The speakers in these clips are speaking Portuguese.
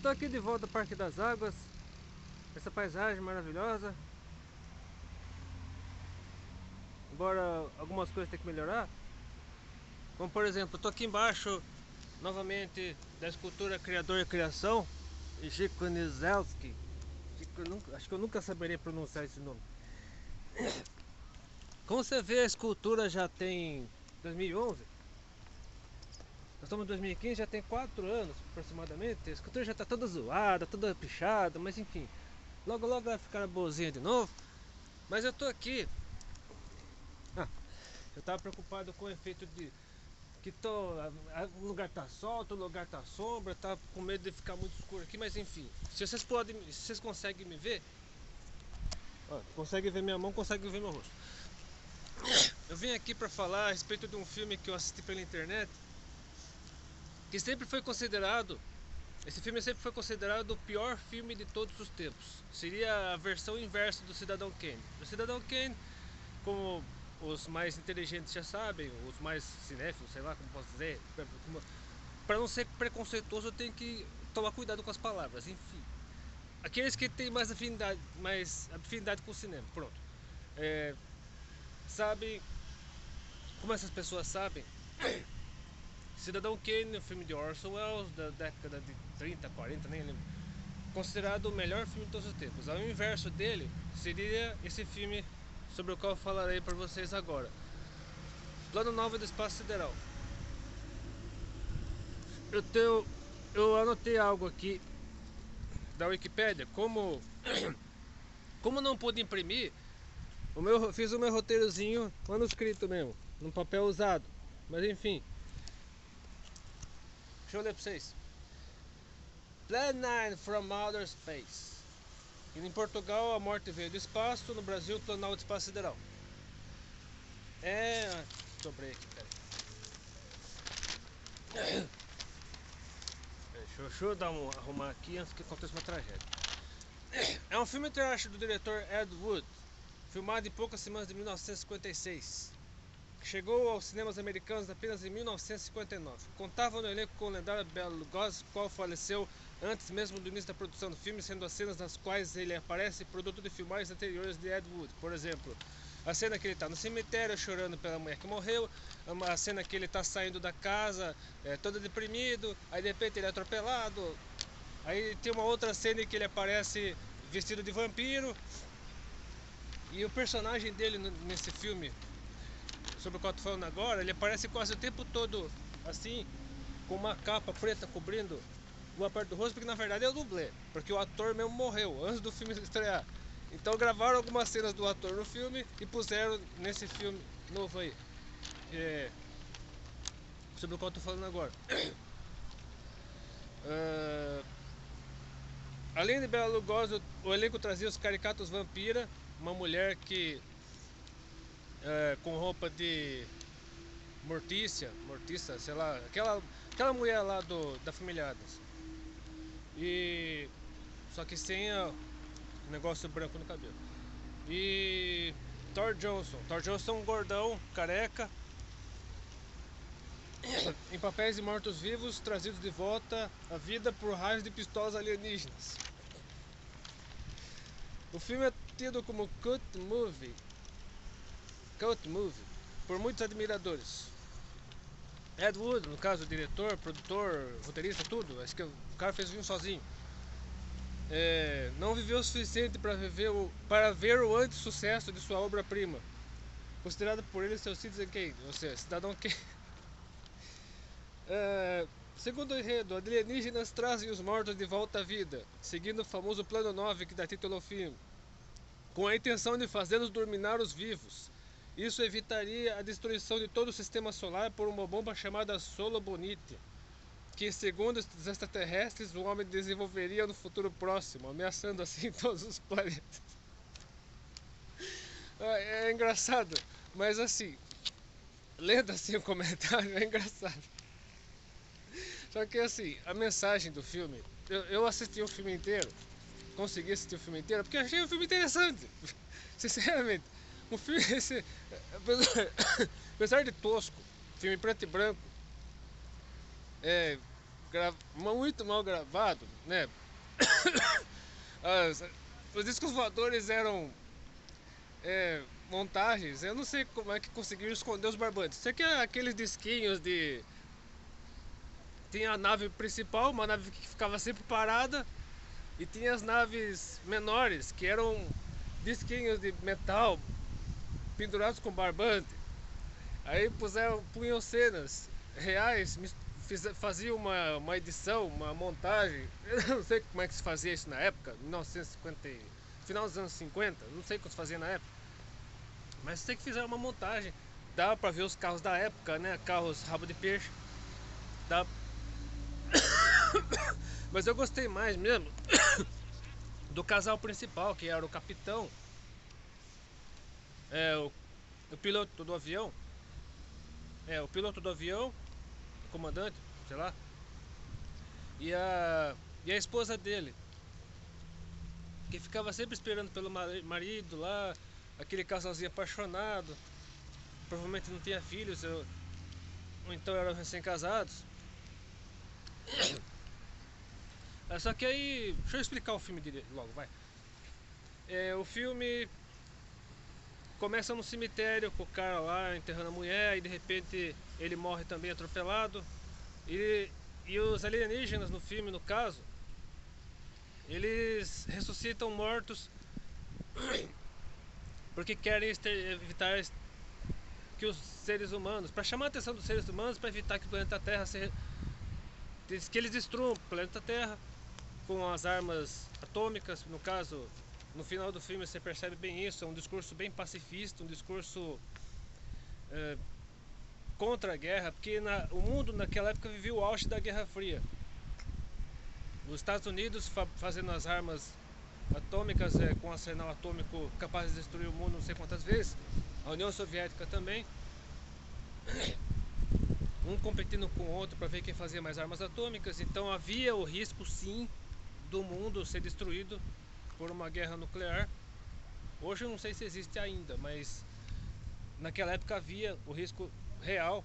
Tô aqui de volta ao Parque das Águas. Essa paisagem maravilhosa. Embora algumas coisas tenham que melhorar. Como por exemplo, eu tô aqui embaixo novamente da escultura Criador e Criação, Chico Nizelski. Acho que eu nunca saberia pronunciar esse nome. Como você vê, a escultura já tem 2011. Nós estamos em 2015, já tem 4 anos aproximadamente. A escultura já está toda zoada, toda pichada, mas enfim. Logo logo vai ficar boazinha de novo. Mas eu tô aqui. Eu tava preocupado com o efeito de que um lugar tá sol, outro lugar tá sombra, tá com medo de ficar muito escuro aqui, mas enfim. Se vocês conseguem me ver, ó, conseguem ver minha mão, conseguem ver meu rosto. Eu vim aqui para falar a respeito de um filme que eu assisti pela internet, que sempre foi considerado, esse filme sempre foi considerado o pior filme de todos os tempos. Seria a versão inversa do Cidadão Kane. O Cidadão Kane, como os mais inteligentes já sabem, os mais cinéfilos, sei lá como posso dizer, para não ser preconceituoso eu tenho que tomar cuidado com as palavras, enfim. Aqueles que têm mais afinidade com o cinema, pronto. Sabem, como essas pessoas sabem, Cidadão Kane, o filme de Orson Welles, da década de 30, 40, nem lembro, considerado o melhor filme de todos os tempos. Ao inverso dele, seria esse filme sobre o qual eu falarei para vocês agora, Plano 9 do Espaço Sideral. Eu anotei algo aqui da Wikipédia, como não pude imprimir, fiz o meu roteirozinho manuscrito mesmo, num papel usado, mas enfim. Deixa eu ler pra vocês. Plan 9 from Outer Space. Em Portugal, A Morte Veio do Espaço. No Brasil, Plano 9 do Espaço Sideral. Dobrei aqui, peraí. Deixa eu arrumar aqui antes que aconteça uma tragédia. É um filme do diretor Ed Wood, filmado em poucas semanas de 1956. Chegou aos cinemas americanos apenas em 1959. Contava no elenco com o lendário Bela Lugosi, qual faleceu antes mesmo do início da produção do filme, sendo as cenas nas quais ele aparece produto de filmagens anteriores de Ed Wood. Por exemplo, a cena que ele está no cemitério chorando pela mulher que morreu, a cena que ele está saindo da casa todo deprimido, aí de repente ele é atropelado, aí tem uma outra cena em que ele aparece vestido de vampiro. E o personagem dele nesse filme, sobre o qual eu tô falando agora, ele aparece quase o tempo todo assim, com uma capa preta cobrindo uma parte do rosto, porque na verdade é o dublê, porque o ator mesmo morreu antes do filme estrear. Então gravaram algumas cenas do ator no filme e puseram nesse filme novo aí, sobre o qual eu tô falando agora. Além de Bela Lugosi, o elenco trazia os caricatos Vampira, uma mulher que com roupa de Mortícia, sei lá, aquela mulher lá da Família Addams. E só que sem o negócio branco no cabelo. E Thor Johnson é um gordão, careca, em papéis de mortos-vivos trazidos de volta à vida por raios de pistolas alienígenas. O filme é tido como cult movie por muitos admiradores. Ed Wood, no caso, diretor, produtor, roteirista, tudo. Acho que o cara fez o filme sozinho. Não viveu o suficiente para ver o anti-sucesso de sua obra-prima, considerado por ele seu Citizen Kane, ou seja, Cidadão Kane. Segundo o enredo, alienígenas trazem os mortos de volta à vida, seguindo o famoso Plano 9 que dá título ao filme, com a intenção de fazê-los dominar os vivos. Isso evitaria a destruição de todo o sistema solar por uma bomba chamada Solo Bonite, que, segundo os extraterrestres, o homem desenvolveria no futuro próximo, ameaçando assim todos os planetas. É engraçado, mas assim, lendo assim o comentário, é engraçado. Só que assim, a mensagem do filme, eu assisti o filme inteiro, consegui assistir o filme inteiro, porque eu achei o filme interessante, sinceramente. O filme, apesar de tosco, filme preto e branco, muito mal gravado, né? Os discos voadores eram montagens. Eu não sei como é que conseguiram esconder os barbantes. Sei que aqueles disquinhos de... Tinha a nave principal, uma nave que ficava sempre parada, e tinha as naves menores, que eram disquinhos de metal pendurados com barbante. Aí punham cenas reais, faziam uma edição, uma montagem. Eu não sei como é que se fazia isso na época, 1950, final dos anos 50, não sei o que se fazia na época. Mas sei que fizeram uma montagem. Dá pra ver os carros da época, né? Carros rabo de peixe. Dá. Mas eu gostei mais mesmo do casal principal, que era o capitão, o piloto do avião, o piloto do avião, o comandante, sei lá, e a esposa dele, que ficava sempre esperando pelo marido lá, aquele casalzinho apaixonado, provavelmente não tinha filhos, ou então eram recém-casados. Só que aí, deixa eu explicar o filme dele logo, vai. O filme começa no cemitério com o cara lá enterrando a mulher, e de repente ele morre também atropelado. E os alienígenas no filme, no caso, eles ressuscitam mortos porque querem evitar que os seres humanos, para chamar a atenção dos seres humanos, para evitar que o planeta Terra que eles destruam o planeta Terra com as armas atômicas. No caso, no final do filme você percebe bem isso. É um discurso bem pacifista, um discurso contra a guerra, porque o mundo naquela época vivia o auge da Guerra Fria. Os Estados Unidos fazendo as armas atômicas, com um arsenal atômico capaz de destruir o mundo não sei quantas vezes. A União Soviética também, um competindo com o outro para ver quem fazia mais armas atômicas. Então havia o risco, sim, do mundo ser destruído por uma guerra nuclear. Hoje eu não sei se existe ainda, mas naquela época havia o risco real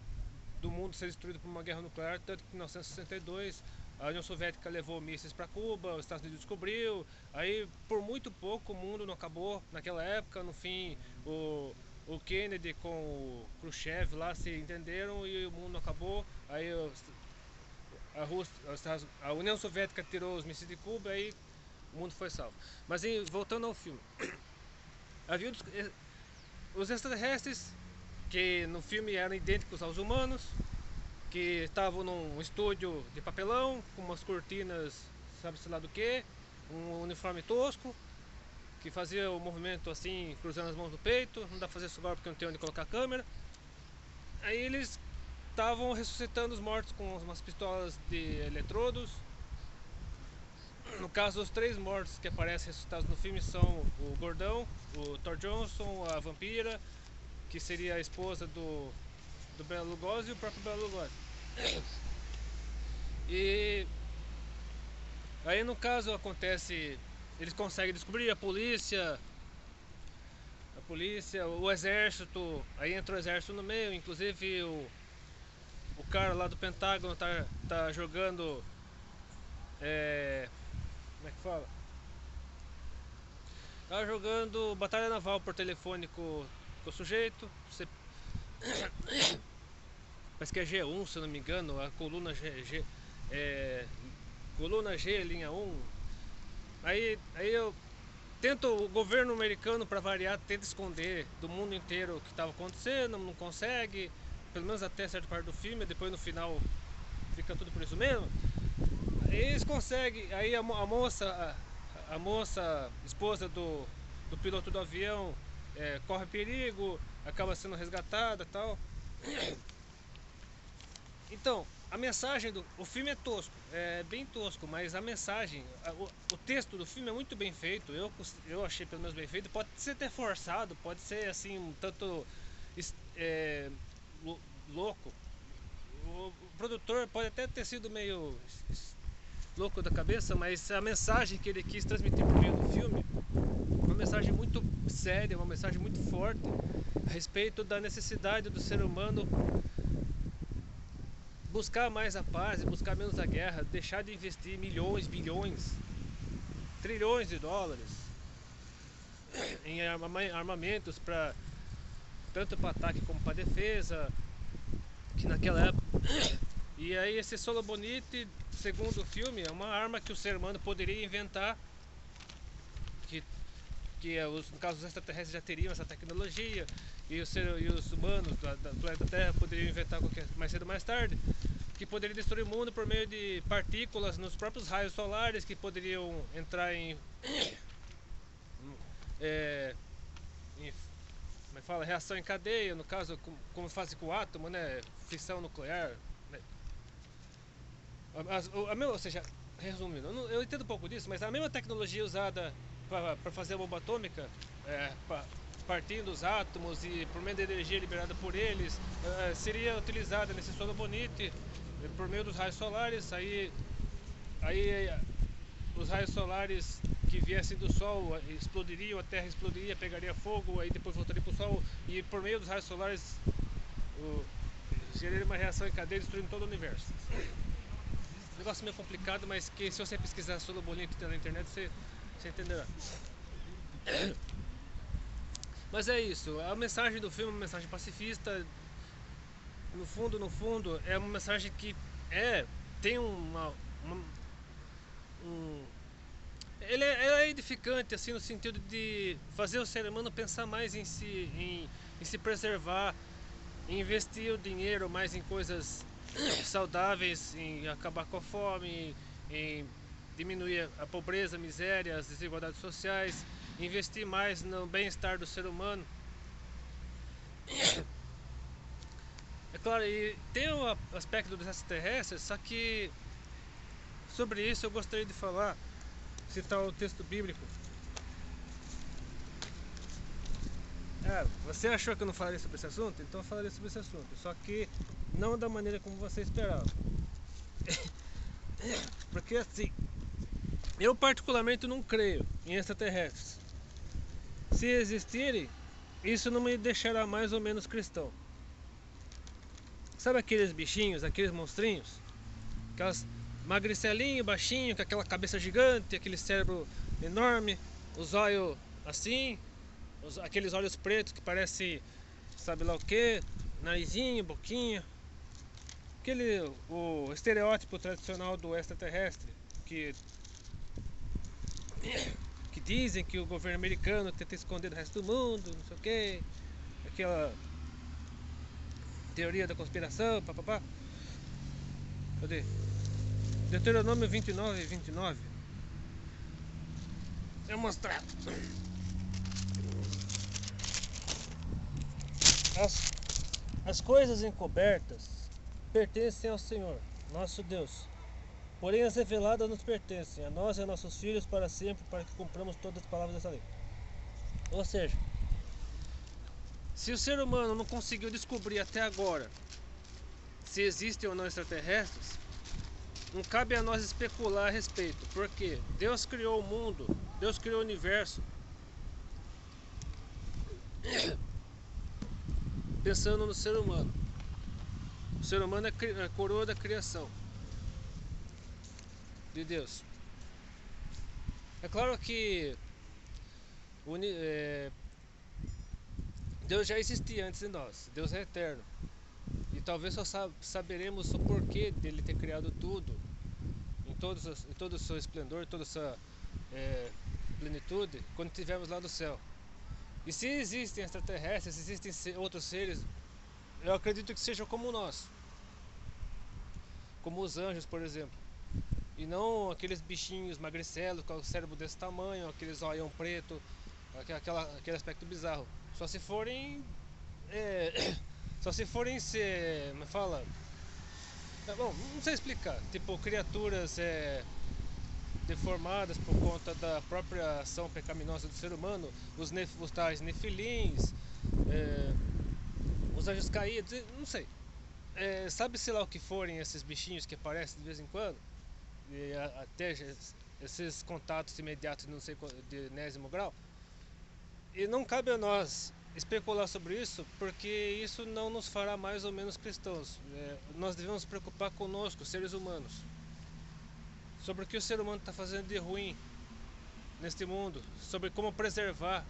do mundo ser destruído por uma guerra nuclear. Tanto que em 1962 a União Soviética levou mísseis para Cuba, os Estados Unidos descobriu. Aí por muito pouco o mundo não acabou naquela época. No fim o Kennedy com o Khrushchev lá se entenderam e o mundo acabou. Aí a União Soviética tirou os mísseis de Cuba, aí o mundo foi salvo. Mas voltando ao filme, havia os extraterrestres que no filme eram idênticos aos humanos, que estavam num estúdio de papelão com umas cortinas, sabe-se lá do que, um uniforme tosco, que fazia o movimento assim, cruzando as mãos no peito. Não dá pra fazer isso agora porque não tem onde colocar a câmera. Aí eles estavam ressuscitando os mortos com umas pistolas de eletrodos. No caso, os 3 mortos que aparecem ressuscitados no filme são o Gordão, o Thor Johnson, a Vampira, que seria a esposa do Bela Lugosi, e o próprio Bela Lugosi. E aí no caso acontece, eles conseguem descobrir, a polícia, o exército, aí entra o exército no meio, inclusive o cara lá do Pentágono tá jogando, como é que fala? Tá jogando batalha naval por telefone com o sujeito. Parece que é G1, se eu não me engano, a coluna coluna G, linha 1. Aí eu tento, o governo americano, para variar, tenta esconder do mundo inteiro o que estava acontecendo, não consegue, pelo menos até certa parte do filme. Depois no final fica tudo por isso mesmo. Aí eles conseguem, aí a moça esposa do piloto do avião, corre perigo, acaba sendo resgatada e tal. Então, a mensagem o filme é tosco, é bem tosco, mas a mensagem, o texto do filme é muito bem feito. Eu achei pelo menos bem feito. Pode ser até forçado, pode ser assim, um tanto louco. O produtor pode até ter sido meio louco da cabeça, mas a mensagem que ele quis transmitir por meio do filme, uma mensagem muito séria, uma mensagem muito forte a respeito da necessidade do ser humano buscar mais a paz e buscar menos a guerra, deixar de investir milhões, bilhões, trilhões de dólares em armamentos para tanto para ataque como para defesa, que naquela época. E aí esse Solo Bonite, segundo o filme, é uma arma que o ser humano poderia inventar, que no caso os extraterrestres já teriam essa tecnologia, e os humanos do planeta Terra poderiam inventar mais cedo ou mais tarde, que poderia destruir o mundo por meio de partículas nos próprios raios solares, que poderiam entrar em como é que fala, reação em cadeia, no caso como faz com o átomo, né, fissão nuclear, né? Ou seja, resumindo, eu entendo um pouco disso, mas a mesma tecnologia usada para fazer a bomba atômica, partindo dos átomos e por meio da energia liberada por eles, seria utilizada nesse Solo Bonite por meio dos raios solares. Aí os raios solares que viessem do Sol explodiriam, a Terra explodiria, pegaria fogo, aí depois voltaria para o Sol, e por meio dos raios solares geraria uma reação em cadeia destruindo todo o universo. Negócio meio complicado, mas que se você pesquisar Solo Bonite na internet você entenderá. Mas é isso, a mensagem do filme é uma mensagem pacifista. No fundo é uma mensagem que tem ela é edificante, assim, no sentido de fazer o ser humano pensar mais em si, em se preservar, em investir o dinheiro mais em coisas saudáveis, em acabar com a fome, em diminuir a pobreza, a miséria, as desigualdades sociais, investir mais no bem-estar do ser humano. É claro, e tem o aspecto dos extraterrestres, só que sobre isso eu gostaria de falar, citar o texto bíblico. Você achou que eu não falaria sobre esse assunto? Então eu falaria sobre esse assunto, só que não da maneira como você esperava. Porque assim, eu particularmente não creio em extraterrestres. Se existirem, isso não me deixará mais ou menos cristão. Sabe aqueles bichinhos, aqueles monstrinhos? Aquelas magricelinho, baixinho, com aquela cabeça gigante, aquele cérebro enorme, os olhos assim, aqueles olhos pretos que parece sabe lá o que, narizinho, boquinha. O estereótipo tradicional do extraterrestre, que dizem que o governo americano tenta esconder do resto do mundo, não sei o que, aquela teoria da conspiração, papapá. Cadê? Deuteronômio 29 e 29. Eu vou mostrar. As coisas encobertas pertencem ao Senhor, nosso Deus. Porém as reveladas nos pertencem, a nós e a nossos filhos para sempre, para que cumpramos todas as palavras dessa lei. Ou seja, se o ser humano não conseguiu descobrir até agora se existem ou não extraterrestres, não cabe a nós especular a respeito, porque Deus criou o mundo, Deus criou o universo pensando no ser humano. O ser humano é a coroa da criação de Deus. É claro que Deus já existia antes de nós, Deus é eterno. E talvez só saberemos o porquê dele ter criado tudo em todo o seu esplendor, toda a sua plenitude, quando estivermos lá do céu. E se existem extraterrestres, se existem outros seres, eu acredito que sejam como nós, como os anjos, por exemplo, e não aqueles bichinhos magricelos com o cérebro desse tamanho, aqueles olhão preto, aquele aspecto bizarro. Só se forem ser, me fala, bom, não sei explicar, tipo criaturas deformadas por conta da própria ação pecaminosa do ser humano, os tais nefilins, os anjos caídos, não sei, sabe-se lá o que forem esses bichinhos que aparecem de vez em quando, e até esses contatos imediatos de não sei de enésimo grau. E não cabe a nós especular sobre isso, porque isso não nos fará mais ou menos cristãos. Nós devemos nos preocupar conosco, seres humanos, sobre o que o ser humano está fazendo de ruim neste mundo, sobre como preservar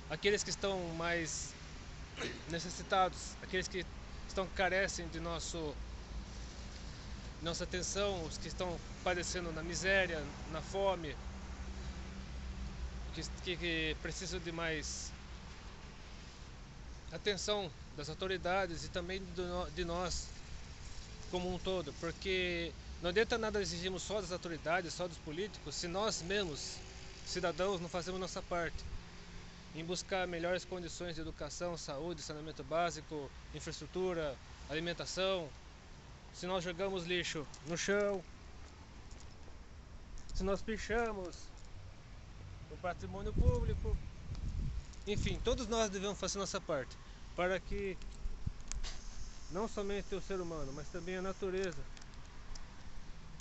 aqueles que estão mais necessitados, aqueles que carecem de nossa atenção, os que estão padecendo na miséria, na fome, que precisam de mais atenção das autoridades e também de nós como um todo, porque não adianta nada exigirmos só das autoridades, só dos políticos, se nós mesmos, cidadãos, não fazemos nossa parte em buscar melhores condições de educação, saúde, saneamento básico, infraestrutura, alimentação. Se nós jogamos lixo no chão, se nós pichamos o patrimônio público, enfim, todos nós devemos fazer nossa parte para que não somente o ser humano, mas também a natureza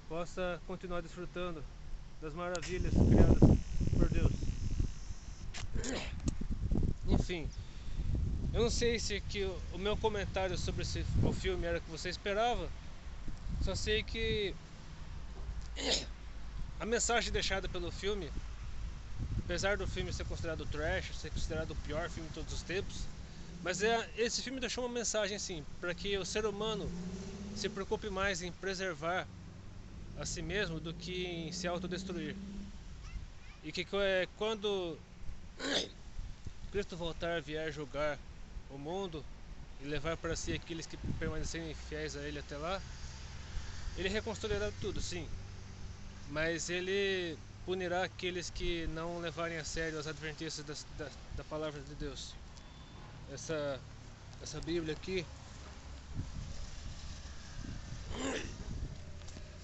possa continuar desfrutando das maravilhas criadas por Deus. Enfim, eu não sei se que o meu comentário sobre o filme era o que você esperava, só sei que a mensagem deixada pelo filme, apesar do filme ser considerado trash, ser considerado o pior filme de todos os tempos, mas esse filme deixou uma mensagem assim, para que o ser humano se preocupe mais em preservar a si mesmo do que em se autodestruir. E que quando Cristo voltar, vier julgar o mundo e levar para si aqueles que permanecerem fiéis a Ele até lá, Ele reconstruirá tudo, sim, mas Ele punirá aqueles que não levarem a sério as advertências da palavra de Deus. Essa Bíblia aqui,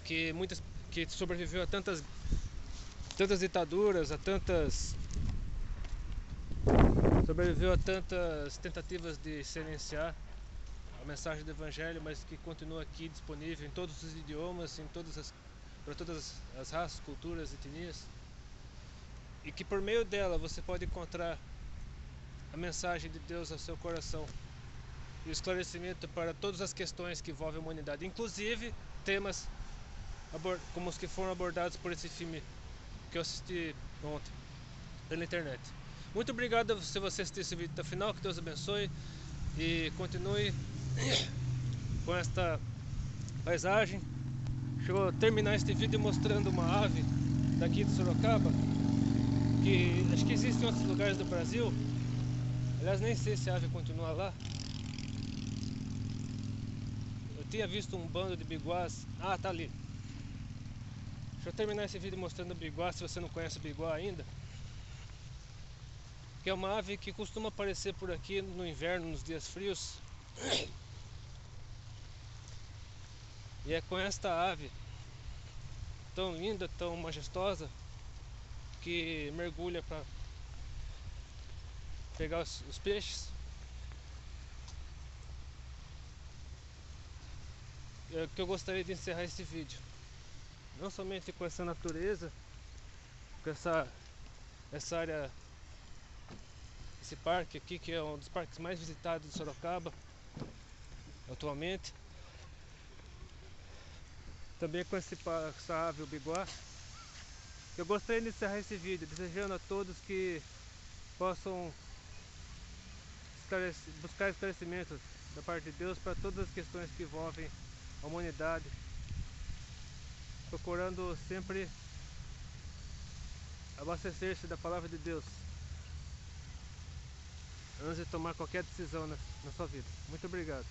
que sobreviveu a tantas ditaduras, sobreviveu a tantas tentativas de silenciar a mensagem do Evangelho, mas que continua aqui disponível em todos os idiomas, para todas as raças, culturas, etnias, e que por meio dela você pode encontrar a mensagem de Deus ao seu coração e o esclarecimento para todas as questões que envolvem a humanidade, inclusive temas como os que foram abordados por esse filme que eu assisti ontem pela internet. Muito obrigado se você assistiu esse vídeo até o final, que Deus abençoe e continue com esta paisagem. Deixa eu terminar este vídeo mostrando uma ave daqui de Sorocaba, que acho que existe em outros lugares do Brasil. Aliás, nem sei se a ave continua lá. Eu tinha visto um bando de biguás. Ah, tá ali. Deixa eu terminar esse vídeo mostrando o biguá, se você não conhece o biguá ainda. Que é uma ave que costuma aparecer por aqui no inverno, nos dias frios. E é com esta ave tão linda, tão majestosa, que mergulha para pegar os peixes, que eu gostaria de encerrar esse vídeo. Não somente com essa natureza, com essa área, esse parque aqui, que é um dos parques mais visitados de Sorocaba atualmente, também com essa ave, o biguá. Eu gostaria de encerrar esse vídeo desejando a todos que possam buscar esclarecimentos da parte de Deus para todas as questões que envolvem a humanidade, procurando sempre abastecer-se da palavra de Deus antes de tomar qualquer decisão na sua vida. Muito obrigado.